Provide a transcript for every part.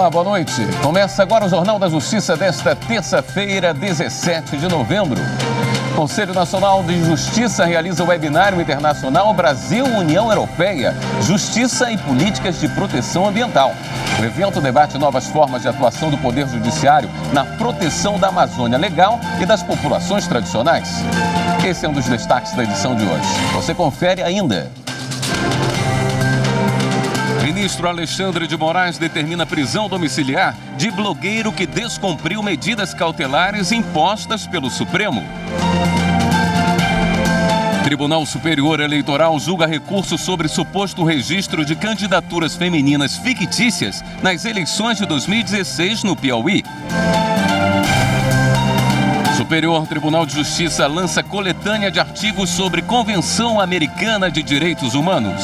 Olá, boa noite. Começa agora o Jornal da Justiça desta terça-feira, 17 de novembro. O Conselho Nacional de Justiça realiza o webinário internacional Brasil-União Europeia, Justiça e Políticas de Proteção Ambiental. O evento debate novas formas de atuação do Poder Judiciário na proteção da Amazônia Legal e das populações tradicionais. Esse é um dos destaques da edição de hoje. Você confere ainda. Ministro Alexandre de Moraes determina prisão domiciliar de blogueiro que descumpriu medidas cautelares impostas pelo Supremo. Tribunal Superior Eleitoral julga recurso sobre suposto registro de candidaturas femininas fictícias nas eleições de 2016 no Piauí. Superior Tribunal de Justiça lança coletânea de artigos sobre Convenção Americana de Direitos Humanos.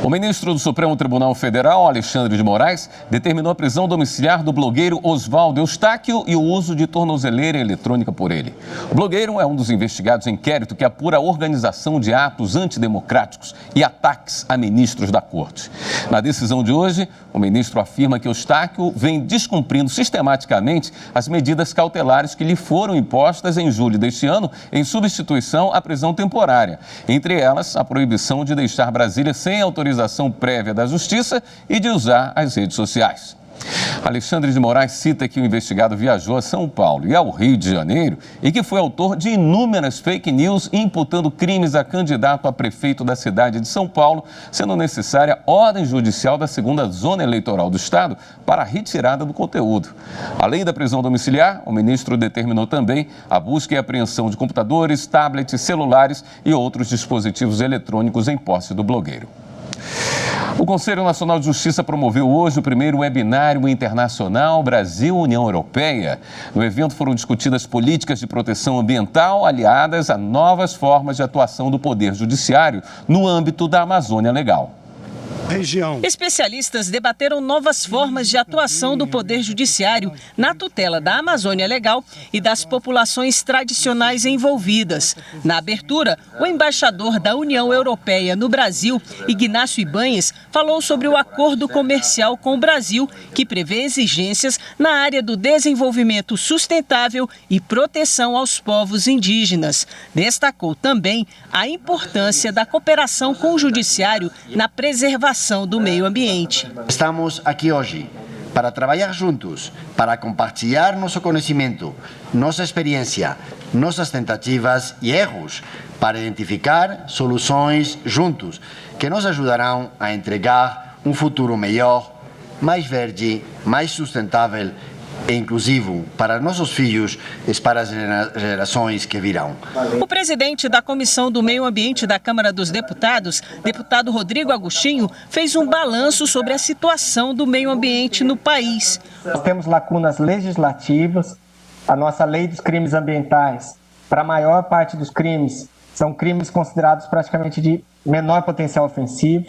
O ministro do Supremo Tribunal Federal, Alexandre de Moraes, determinou a prisão domiciliar do blogueiro Oswaldo Eustáquio e o uso de tornozeleira eletrônica por ele. O blogueiro é um dos investigados em inquérito que apura a organização de atos antidemocráticos e ataques a ministros da Corte. Na decisão de hoje, o ministro afirma que Eustáquio vem descumprindo sistematicamente as medidas cautelares que lhe foram impostas em julho deste ano, em substituição à prisão temporária. Entre elas, a proibição de deixar Brasília sem autorização prévia da Justiça e de usar as redes sociais. Alexandre de Moraes cita que o investigado viajou a São Paulo e ao Rio de Janeiro e que foi autor de inúmeras fake news imputando crimes a candidato a prefeito da cidade de São Paulo, sendo necessária ordem judicial da segunda zona eleitoral do estado para a retirada do conteúdo. Além da prisão domiciliar, o ministro determinou também a busca e apreensão de computadores, tablets, celulares e outros dispositivos eletrônicos em posse do blogueiro. O Conselho Nacional de Justiça promoveu hoje o primeiro webinário internacional Brasil-União Europeia. No evento foram discutidas políticas de proteção ambiental aliadas a novas formas de atuação do Poder Judiciário no âmbito da Amazônia Legal. Especialistas debateram novas formas de atuação do Poder Judiciário na tutela da Amazônia Legal e das populações tradicionais envolvidas. Na abertura, o embaixador da União Europeia no Brasil, Ignácio Ibáñez, falou sobre o acordo comercial com o Brasil, que prevê exigências na área do desenvolvimento sustentável e proteção aos povos indígenas. Destacou também a importância da cooperação com o Judiciário na preservação do meio ambiente. Estamos aqui hoje para trabalhar juntos, para compartilhar nosso conhecimento, nossa experiência, nossas tentativas e erros, para identificar soluções juntos que nos ajudarão a entregar um futuro melhor, mais verde, mais sustentável e inclusivo para nossos filhos e para as gerações que virão. O presidente da Comissão do Meio Ambiente da Câmara dos Deputados, deputado Rodrigo Agostinho, fez um balanço sobre a situação do meio ambiente no país. Nós temos lacunas legislativas, a nossa lei dos crimes ambientais, para a maior parte dos crimes, são crimes considerados praticamente de menor potencial ofensivo,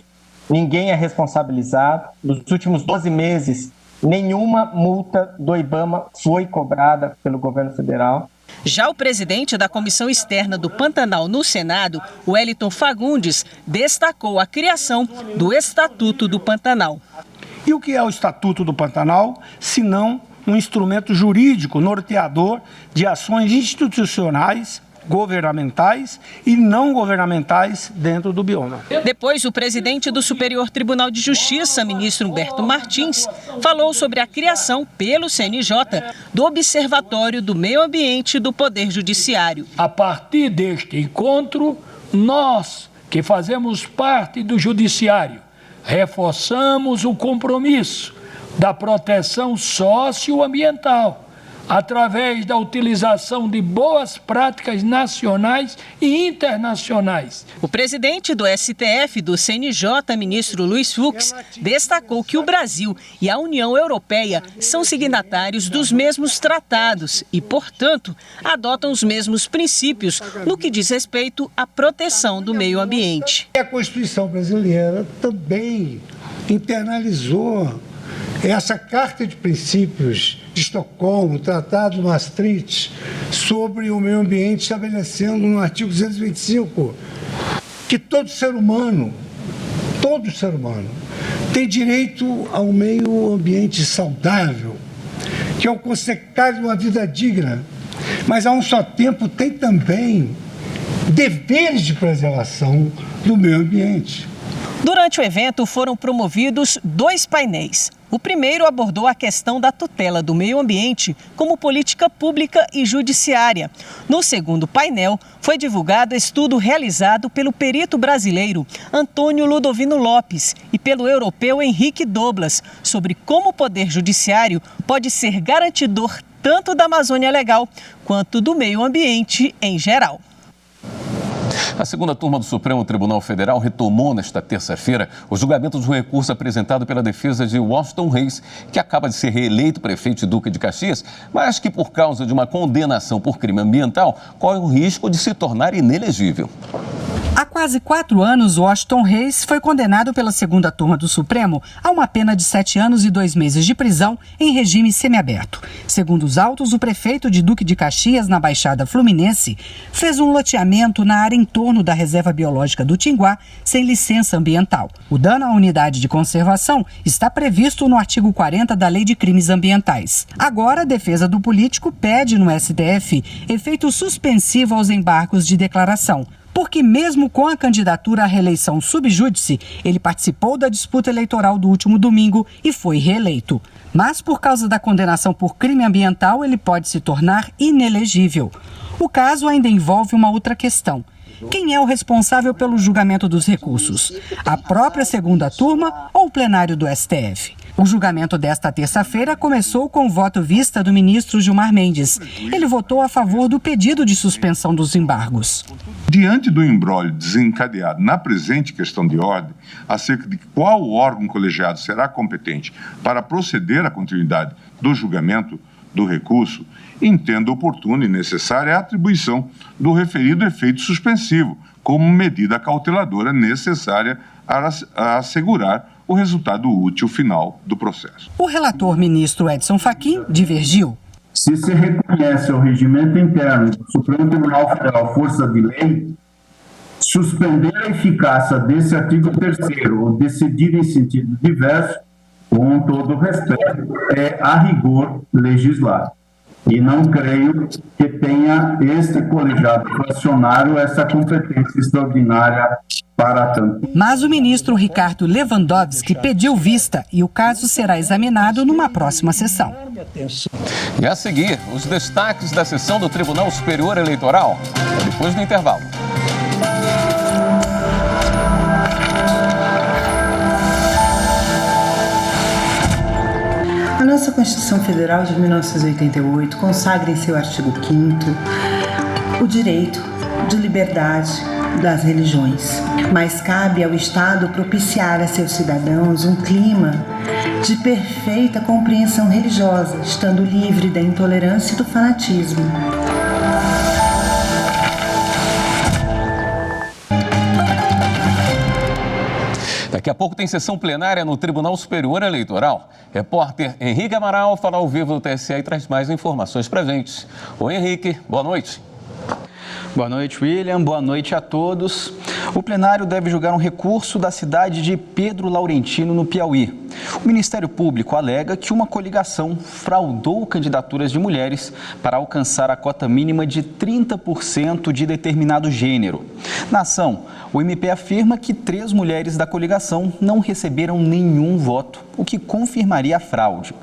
ninguém é responsabilizado. Nos últimos 12 meses, nenhuma multa do IBAMA foi cobrada pelo governo federal. Já o presidente da Comissão Externa do Pantanal no Senado, Wellington Fagundes, destacou a criação do Estatuto do Pantanal. E o que é o Estatuto do Pantanal, senão um instrumento jurídico norteador de ações institucionais, governamentais e não governamentais dentro do bioma. Depois, o presidente do Superior Tribunal de Justiça, ministro Humberto Martins, falou sobre a criação pelo CNJ do Observatório do Meio Ambiente do Poder Judiciário. A partir deste encontro, nós, que fazemos parte do Judiciário, reforçamos o compromisso da proteção socioambiental, através da utilização de boas práticas nacionais e internacionais. O presidente do STF do CNJ, ministro Luiz Fux, destacou que o Brasil e a União Europeia são signatários dos mesmos tratados e, portanto, adotam os mesmos princípios no que diz respeito à proteção do meio ambiente. A Constituição brasileira também internalizou essa Carta de Princípios de Estocolmo, o Tratado de Maastricht sobre o meio ambiente, estabelecendo no artigo 225 que todo ser humano todo ser humano tem direito a um meio ambiente saudável, que é o consequência de uma vida digna, mas ao mesmo tempo tem também deveres de preservação do meio ambiente. Durante o evento foram promovidos 2 painéis. O primeiro abordou a questão da tutela do meio ambiente como política pública e judiciária. No segundo painel, foi divulgado estudo realizado pelo perito brasileiro Antônio Ludovino Lopes e pelo europeu Henrique Doblas sobre como o poder judiciário pode ser garantidor tanto da Amazônia Legal quanto do meio ambiente em geral. A segunda turma do Supremo Tribunal Federal retomou nesta terça-feira o julgamento do recurso apresentado pela defesa de Washington Reis, que acaba de ser reeleito prefeito de Duque de Caxias, mas que por causa de uma condenação por crime ambiental corre o risco de se tornar inelegível. Há quase 4 anos, Washington Reis foi condenado pela segunda turma do Supremo a uma pena de 7 anos e 2 meses de prisão em regime semiaberto. Segundo os autos, o prefeito de Duque de Caxias, na Baixada Fluminense, fez um loteamento na área em torno da Reserva Biológica do Tinguá sem licença ambiental. O dano à unidade de conservação está previsto no artigo 40 da Lei de Crimes Ambientais. Agora, a defesa do político pede no STF efeito suspensivo aos embargos de declaração, porque mesmo com a candidatura à reeleição sub júdice, ele participou da disputa eleitoral do último domingo e foi reeleito. Mas por causa da condenação por crime ambiental, ele pode se tornar inelegível. O caso ainda envolve uma outra questão. Quem é o responsável pelo julgamento dos recursos? A própria segunda turma ou o plenário do STF? O julgamento desta terça-feira começou com o voto vista do ministro Gilmar Mendes. Ele votou a favor do pedido de suspensão dos embargos. Diante do imbróglio desencadeado na presente questão de ordem, acerca de qual órgão colegiado será competente para proceder à continuidade do julgamento do recurso, entendo oportuna e necessária a atribuição do referido efeito suspensivo como medida cauteladora necessária a assegurar o resultado útil final do processo. O relator ministro Edson Fachin divergiu. Se se reconhece ao regimento interno do Supremo Tribunal Federal força de lei, suspender a eficácia desse artigo 3º ou decidir em sentido diverso, com todo respeito, é a rigor legislar. E não creio que tenha este colegiado fracionário essa competência extraordinária para tanto. Mas o ministro Ricardo Lewandowski pediu vista e o caso será examinado numa próxima sessão. E a seguir, os destaques da sessão do Tribunal Superior Eleitoral, depois do intervalo. A nossa Constituição Federal de 1988 consagra em seu artigo 5º o direito de liberdade das religiões, mas cabe ao Estado propiciar a seus cidadãos um clima de perfeita compreensão religiosa, estando livre da intolerância e do fanatismo. Daqui a pouco tem sessão plenária no Tribunal Superior Eleitoral. Repórter Henrique Amaral fala ao vivo do TSE e traz mais informações pra gente. Oi, Henrique, boa noite. Boa noite, William. Boa noite a todos. O plenário deve julgar um recurso da cidade de Pedro Laurentino, no Piauí. O Ministério Público alega que uma coligação fraudou candidaturas de mulheres para alcançar a cota mínima de 30% de determinado gênero. Na ação, o MP afirma que 3 mulheres da coligação não receberam nenhum voto, o que confirmaria a fraude.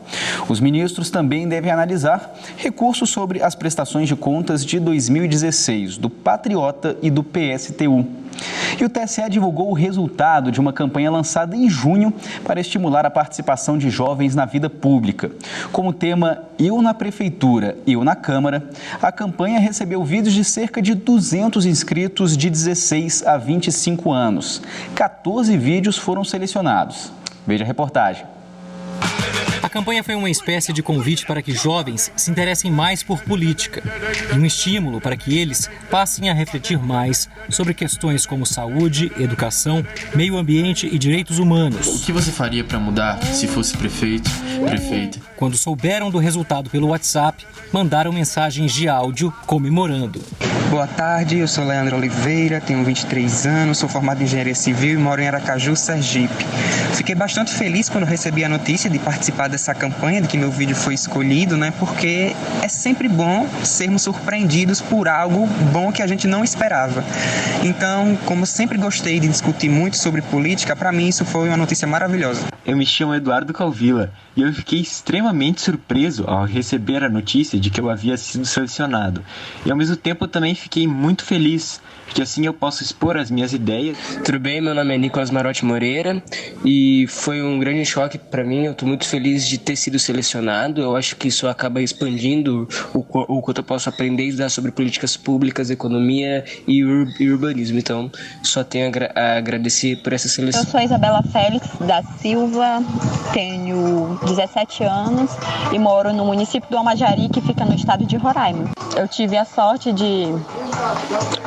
Os ministros também devem analisar recursos sobre as prestações de contas de 2016 do Patriota e do PSTU. E o TSE divulgou o resultado de uma campanha lançada em junho para estimular a participação de jovens na vida pública. Com o tema Eu na Prefeitura, Eu na Câmara, a campanha recebeu vídeos de cerca de 200 inscritos de 16 a 25 anos. 14 vídeos foram selecionados. Veja a reportagem. A campanha foi uma espécie de convite para que jovens se interessem mais por política e um estímulo para que eles passem a refletir mais sobre questões como saúde, educação, meio ambiente e direitos humanos. O que você faria para mudar se fosse prefeita? Quando souberam do resultado pelo WhatsApp, mandaram mensagens de áudio comemorando. Boa tarde, eu sou Leandro Oliveira, tenho 23 anos, sou formado em Engenharia Civil e moro em Aracaju, Sergipe. Fiquei bastante feliz quando recebi a notícia de participar dessa campanha, de que meu vídeo foi escolhido, né? Porque é sempre bom sermos surpreendidos por algo bom que a gente não esperava. Então, como sempre gostei de discutir muito sobre política, para mim isso foi uma notícia maravilhosa. Eu me chamo Eduardo Calvila e eu fiquei extremamente surpreso ao receber a notícia de que eu havia sido selecionado. E ao mesmo tempo eu também fiquei muito feliz, porque assim eu posso expor as minhas ideias. Tudo bem, meu nome é Nicolas Marotti Moreira e foi um grande choque para mim. Eu estou muito feliz de ter sido selecionado. Eu acho que isso acaba expandindo o quanto eu posso aprender e estudar sobre políticas públicas, economia e urbanismo. Então, só tenho a agradecer por essa seleção. Eu sou Isabela Félix da Silva, tenho 17 anos e moro no município do Almajari, que fica no estado de Roraima. Eu tive a sorte de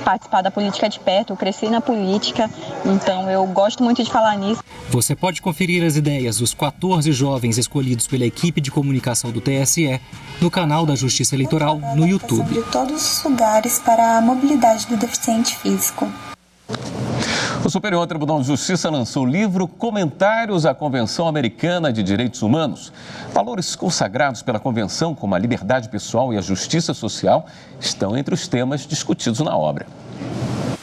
participar da política de perto, eu cresci na política, então eu gosto muito de falar nisso. Você pode conferir as ideias dos 14 jovens escolhidos pela equipe de comunicação do TSE no canal da Justiça Eleitoral no YouTube. De todos os lugares para a mobilidade do deficiente físico. O Superior Tribunal de Justiça lançou o livro Comentários à Convenção Americana de Direitos Humanos. Valores consagrados pela Convenção, como a liberdade pessoal e a justiça social, estão entre os temas discutidos na obra.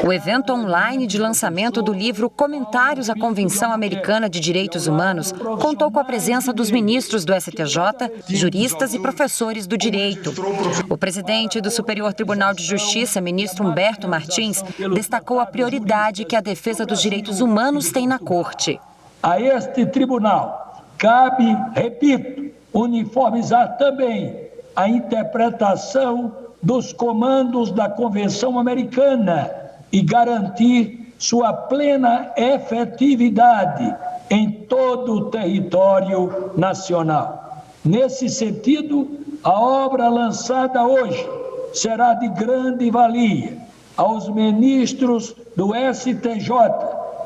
O evento online de lançamento do livro Comentários à Convenção Americana de Direitos Humanos contou com a presença dos ministros do STJ, juristas e professores do direito. O presidente do Superior Tribunal de Justiça, ministro Humberto Martins, destacou a prioridade que a defesa dos direitos humanos tem na Corte. A este tribunal cabe, repito, uniformizar também a interpretação dos comandos da Convenção Americana e garantir sua plena efetividade em todo o território nacional. Nesse sentido, a obra lançada hoje será de grande valia aos ministros do STJ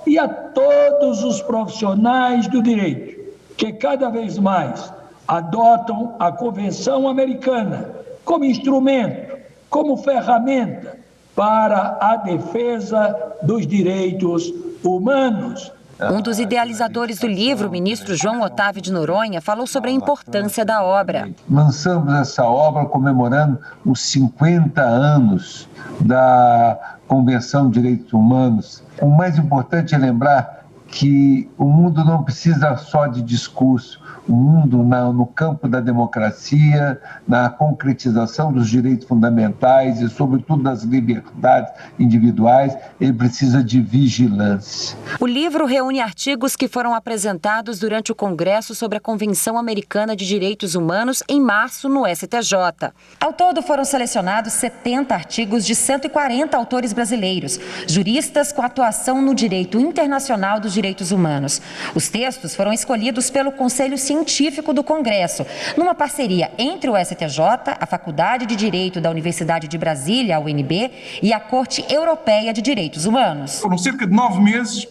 e a todos os profissionais do direito, que cada vez mais adotam a Convenção Americana como instrumento, como ferramenta para a defesa dos direitos humanos. Um dos idealizadores do livro, o ministro João Otávio de Noronha, falou sobre a importância da obra. Lançamos essa obra comemorando os 50 anos da Convenção de Direitos Humanos. O mais importante é lembrar que o mundo não precisa só de discurso. O mundo no campo da democracia, na concretização dos direitos fundamentais e, sobretudo, das liberdades individuais, ele precisa de vigilância. O livro reúne artigos que foram apresentados durante o Congresso sobre a Convenção Americana de Direitos Humanos em março no STJ. Ao todo foram selecionados 70 artigos de 140 autores brasileiros, juristas com atuação no direito internacional dos direitos humanos. Os textos foram escolhidos pelo Conselho Científico do Congresso, numa parceria entre o STJ, a Faculdade de Direito da Universidade de Brasília, a UNB, e a Corte Europeia de Direitos Humanos. Foram cerca de 9 meses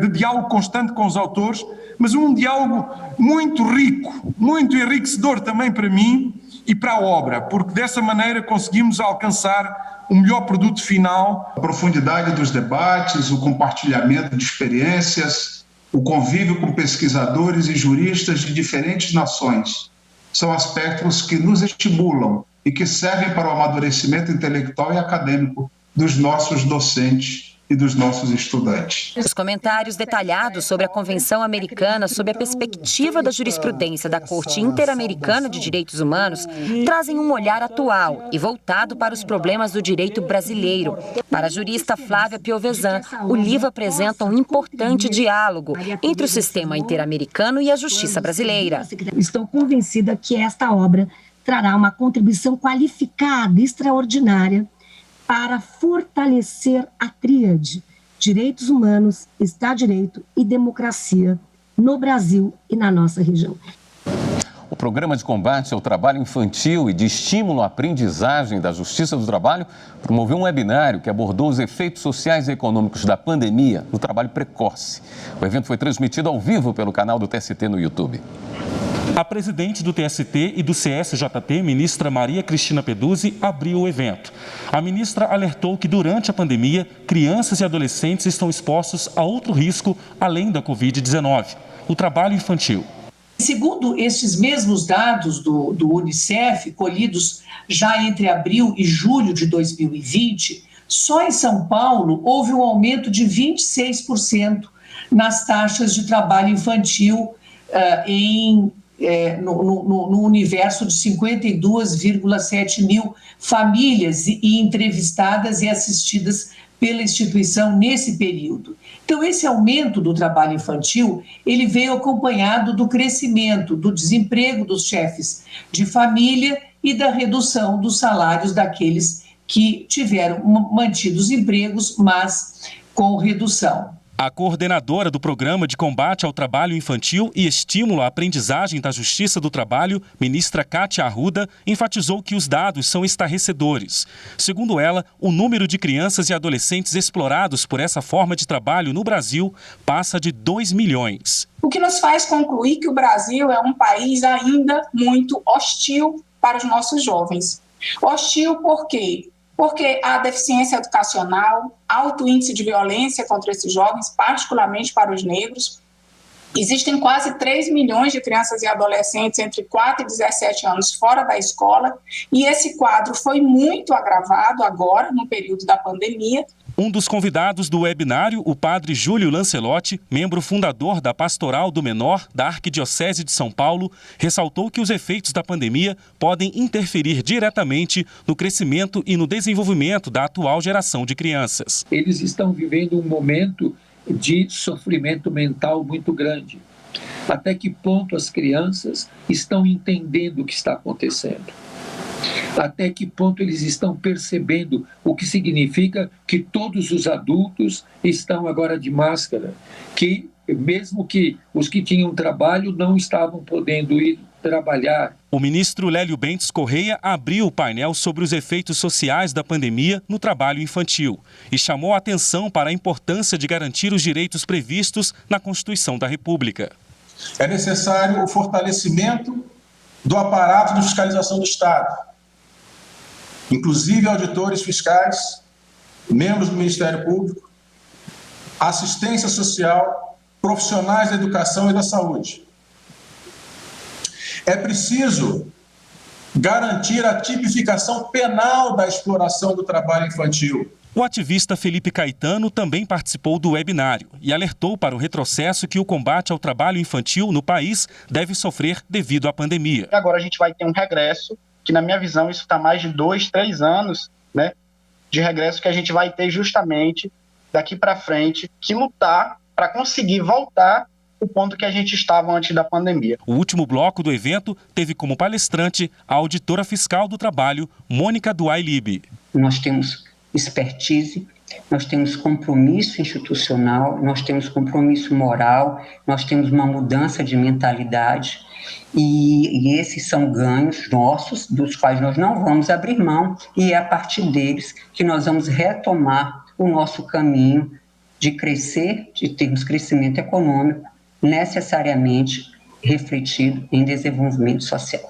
de diálogo constante com os autores, mas um diálogo muito rico, muito enriquecedor também para mim e para a obra, porque dessa maneira conseguimos alcançar o melhor produto final. A profundidade dos debates, o compartilhamento de experiências, o convívio com pesquisadores e juristas de diferentes nações são aspectos que nos estimulam e que servem para o amadurecimento intelectual e acadêmico dos nossos docentes e dos nossos estudantes. Os comentários detalhados sobre a Convenção Americana sob a perspectiva da jurisprudência da Corte Interamericana de Direitos Humanos trazem um olhar atual e voltado para os problemas do direito brasileiro. Para a jurista Flávia Piovesan, o livro apresenta um importante diálogo entre o sistema interamericano e a justiça brasileira. Estou convencida que esta obra trará uma contribuição qualificada, extraordinária, para fortalecer a tríade direitos humanos, Estado de Direito e democracia no Brasil e na nossa região. O Programa de Combate ao Trabalho Infantil e de Estímulo à Aprendizagem da Justiça do Trabalho promoveu um webinário que abordou os efeitos sociais e econômicos da pandemia no trabalho precoce. O evento foi transmitido ao vivo pelo canal do TST no YouTube. A presidente do TST e do CSJT, ministra Maria Cristina Peduzzi, abriu o evento. A ministra alertou que durante a pandemia, crianças e adolescentes estão expostos a outro risco além da Covid-19, o trabalho infantil. Segundo estes mesmos dados do Unicef, colhidos já entre abril e julho de 2020, só em São Paulo houve um aumento de 26% nas taxas de trabalho infantil no universo de 52,7 mil famílias entrevistadas e assistidas pela instituição nesse período. Então, esse aumento do trabalho infantil, ele veio acompanhado do crescimento do desemprego dos chefes de família e da redução dos salários daqueles que tiveram mantidos empregos, mas com redução. A coordenadora do Programa de Combate ao Trabalho Infantil e Estímulo à Aprendizagem da Justiça do Trabalho, ministra Kátia Arruda, enfatizou que os dados são estarrecedores. Segundo ela, o número de crianças e adolescentes explorados por essa forma de trabalho no Brasil passa de 2 milhões. O que nos faz concluir que o Brasil é um país ainda muito hostil para os nossos jovens. Hostil por quê? Porque há deficiência educacional, alto índice de violência contra esses jovens, particularmente para os negros. Existem quase 3 milhões de crianças e adolescentes entre 4 e 17 anos fora da escola, e esse quadro foi muito agravado agora, no período da pandemia. Um dos convidados do webinário, o padre Júlio Lancelotti, membro fundador da Pastoral do Menor da Arquidiocese de São Paulo, ressaltou que os efeitos da pandemia podem interferir diretamente no crescimento e no desenvolvimento da atual geração de crianças. Eles estão vivendo um momento de sofrimento mental muito grande. Até que ponto as crianças estão entendendo o que está acontecendo? Até que ponto eles estão percebendo o que significa que todos os adultos estão agora de máscara, que mesmo que os que tinham trabalho não estavam podendo ir trabalhar. O ministro Lélio Bentes Correia abriu o painel sobre os efeitos sociais da pandemia no trabalho infantil e chamou a atenção para a importância de garantir os direitos previstos na Constituição da República. É necessário o fortalecimento do aparato de fiscalização do Estado, inclusive auditores fiscais, membros do Ministério Público, assistência social, profissionais da educação e da saúde. É preciso garantir a tipificação penal da exploração do trabalho infantil. O ativista Felipe Caetano também participou do webinário e alertou para o retrocesso que o combate ao trabalho infantil no país deve sofrer devido à pandemia. Agora a gente vai ter um regresso, que na minha visão isso está mais de 2, 3 anos, né, de regresso que a gente vai ter justamente daqui para frente que lutar para conseguir voltar o ponto que a gente estava antes da pandemia. O último bloco do evento teve como palestrante a auditora fiscal do trabalho, Mônica Duay-Libe. Nós temos expertise, nós temos compromisso institucional, nós temos compromisso moral, nós temos uma mudança de mentalidade e esses são ganhos nossos, dos quais nós não vamos abrir mão, e é a partir deles que nós vamos retomar o nosso caminho de crescer, de termos crescimento econômico, necessariamente refletido em desenvolvimento social.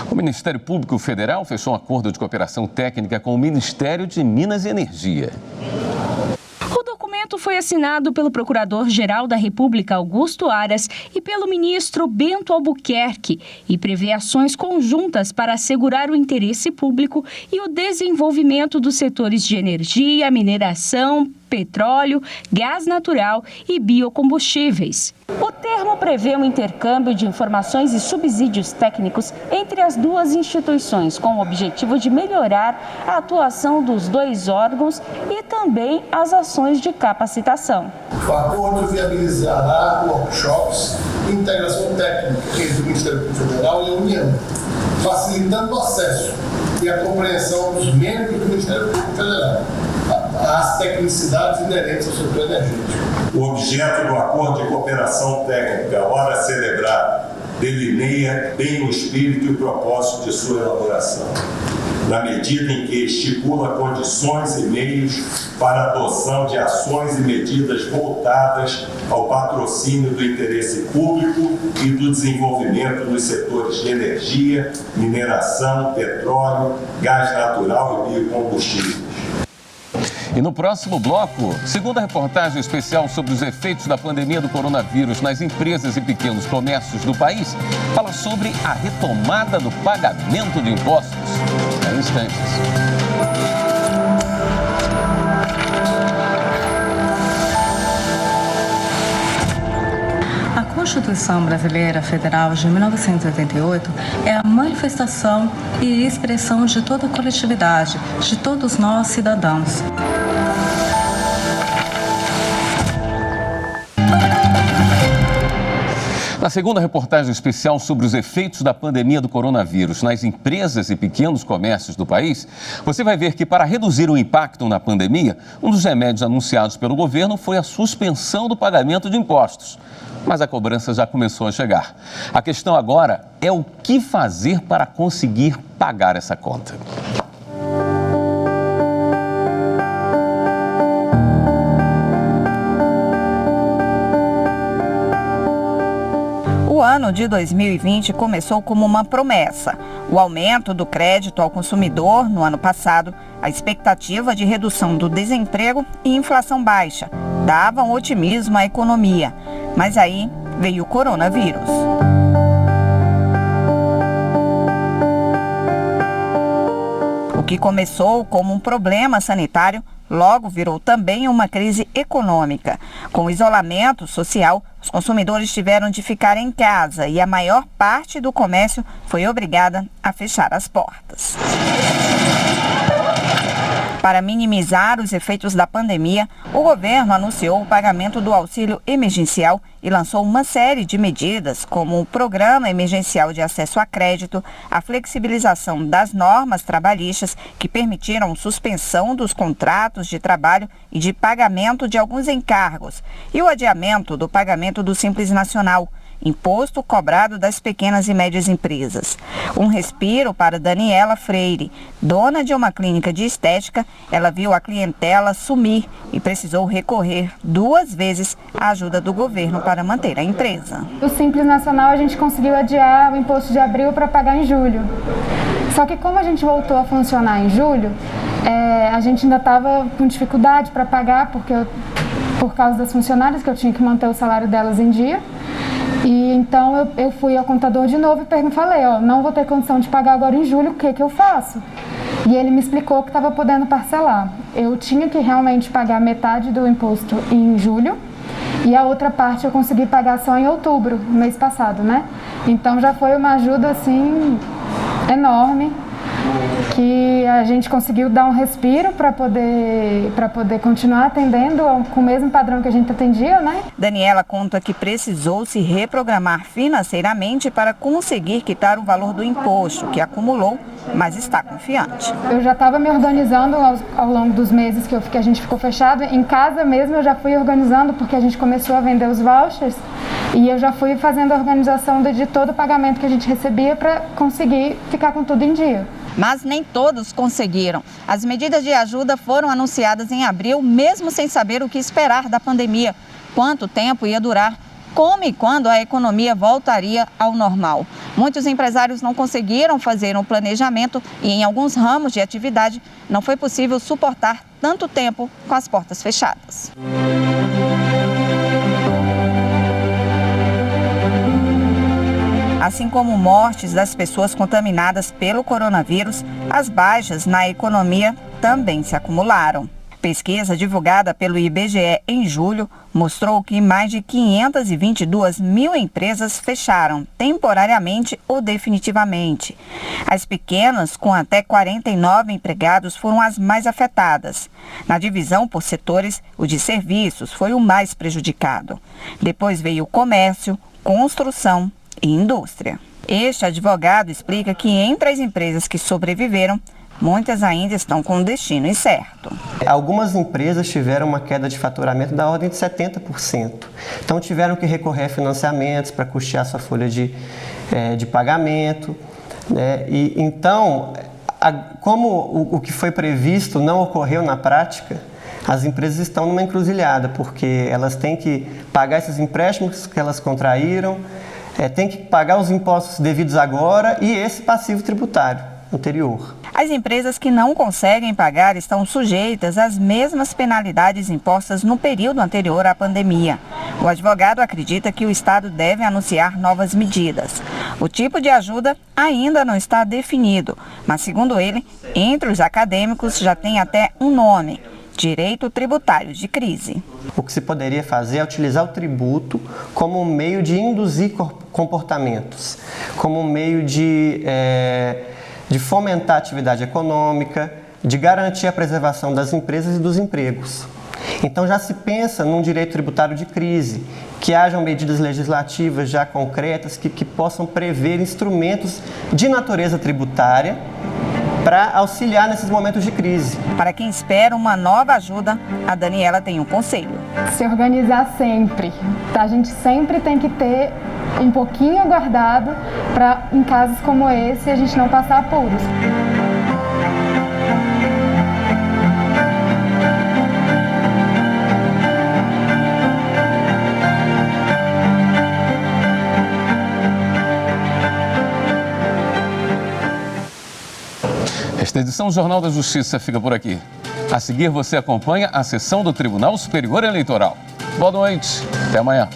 O Ministério Público Federal fechou um acordo de cooperação técnica com o Ministério de Minas e Energia. O documento foi assinado pelo Procurador-Geral da República, Augusto Aras, e pelo ministro Bento Albuquerque e prevê ações conjuntas para assegurar o interesse público e o desenvolvimento dos setores de energia, mineração, petróleo, gás natural e biocombustíveis. O termo prevê um intercâmbio de informações e subsídios técnicos entre as duas instituições, com o objetivo de melhorar a atuação dos dois órgãos e também as ações de capacitação. O acordo viabilizará workshops de integração técnica entre o Ministério Público Federal e a União, facilitando o acesso e a compreensão dos membros do Ministério Público Federal às tecnicidades inerentes ao setor energético. O objeto do acordo de cooperação técnica, ora celebrado, delineia bem o espírito e o propósito de sua elaboração. na medida em que estipula condições e meios para a adoção de ações e medidas voltadas ao patrocínio do interesse público e do desenvolvimento dos setores de energia, mineração, petróleo, gás natural e biocombustíveis. E no próximo bloco, segunda reportagem especial sobre os efeitos da pandemia do coronavírus nas empresas e pequenos comércios do país, fala sobre a retomada do pagamento de impostos. Em instantes. A Constituição Brasileira Federal de 1988 é a manifestação e expressão de toda a coletividade, de todos nós cidadãos. Na segunda reportagem especial sobre os efeitos da pandemia do coronavírus nas empresas e pequenos comércios do país, você vai ver que, para reduzir o impacto na pandemia, um dos remédios anunciados pelo governo foi a suspensão do pagamento de impostos. Mas a cobrança já começou a chegar. A questão agora é o que fazer para conseguir pagar essa conta. O ano de 2020 começou como uma promessa. O aumento do crédito ao consumidor no ano passado, a expectativa de redução do desemprego e inflação baixa davam otimismo à economia. Mas aí veio o coronavírus. O que começou como um problema sanitário logo virou também uma crise econômica. Com o isolamento social, os consumidores tiveram de ficar em casa e a maior parte do comércio foi obrigada a fechar as portas. Para minimizar os efeitos da pandemia, o governo anunciou o pagamento do auxílio emergencial e lançou uma série de medidas, como o Programa Emergencial de Acesso a Crédito, a flexibilização das normas trabalhistas que permitiram suspensão dos contratos de trabalho e de pagamento de alguns encargos, e o adiamento do pagamento do Simples Nacional, imposto cobrado das pequenas e médias empresas. Um respiro para Daniela Freire, dona de uma clínica de estética. Ela viu a clientela sumir e precisou recorrer 2 vezes à ajuda do governo para manter a empresa. O Simples Nacional a gente conseguiu adiar o imposto de abril para pagar em julho. Só que como a gente voltou a funcionar em julho, a gente ainda estava com dificuldade para pagar, por causa das funcionárias, que eu tinha que manter o salário delas em dia. E então eu fui ao contador de novo e falei, não vou ter condição de pagar agora em julho, o que eu faço? E ele me explicou que estava podendo parcelar. Eu tinha que realmente pagar metade do imposto em julho e a outra parte eu consegui pagar só em outubro, mês passado, né? Então já foi uma ajuda assim enorme, que a gente conseguiu dar um respiro para poder continuar atendendo com o mesmo padrão que a gente atendia, né? Daniela conta que precisou se reprogramar financeiramente para conseguir quitar o valor do imposto que acumulou, mas está confiante. Eu já estava me organizando ao longo dos meses que a gente ficou fechado. Em casa mesmo eu já fui organizando, porque a gente começou a vender os vouchers e eu já fui fazendo a organização de todo o pagamento que a gente recebia para conseguir ficar com tudo em dia. Mas nem todos conseguiram. As medidas de ajuda foram anunciadas em abril, mesmo sem saber o que esperar da pandemia, quanto tempo ia durar, como e quando a economia voltaria ao normal. Muitos empresários não conseguiram fazer um planejamento e em alguns ramos de atividade não foi possível suportar tanto tempo com as portas fechadas. Assim como mortes das pessoas contaminadas pelo coronavírus, as baixas na economia também se acumularam. Pesquisa divulgada pelo IBGE em julho mostrou que mais de 522 mil empresas fecharam temporariamente ou definitivamente. As pequenas, com até 49 empregados, foram as mais afetadas. Na divisão por setores, o de serviços foi o mais prejudicado. Depois veio o comércio, construção e indústria. Este advogado explica que entre as empresas que sobreviveram, muitas ainda estão com o destino incerto. Algumas empresas tiveram uma queda de faturamento da ordem de 70%. Então tiveram que recorrer a financiamentos para custear sua folha de pagamento, né? E então Como o que foi previsto não ocorreu na prática, as empresas estão numa encruzilhada, porque elas têm que pagar esses empréstimos que elas contraíram, têm que pagar os impostos devidos agora e esse passivo tributário anterior. As empresas que não conseguem pagar estão sujeitas às mesmas penalidades impostas no período anterior à pandemia. O advogado acredita que o Estado deve anunciar novas medidas. O tipo de ajuda ainda não está definido, mas, segundo ele, entre os acadêmicos já tem até um nome: direito tributário de crise. O que se poderia fazer é utilizar o tributo como um meio de induzir comportamentos, como um meio de fomentar a atividade econômica, de garantir a preservação das empresas e dos empregos. Então já se pensa num direito tributário de crise, que hajam medidas legislativas já concretas que possam prever instrumentos de natureza tributária para auxiliar nesses momentos de crise. Para quem espera uma nova ajuda, a Daniela tem um conselho: se organizar sempre. A gente sempre tem que ter um pouquinho guardado para, em casos como esse, a gente não passar apuros. Esta edição do Jornal da Justiça fica por aqui. A seguir, você acompanha a sessão do Tribunal Superior Eleitoral. Boa noite, até amanhã.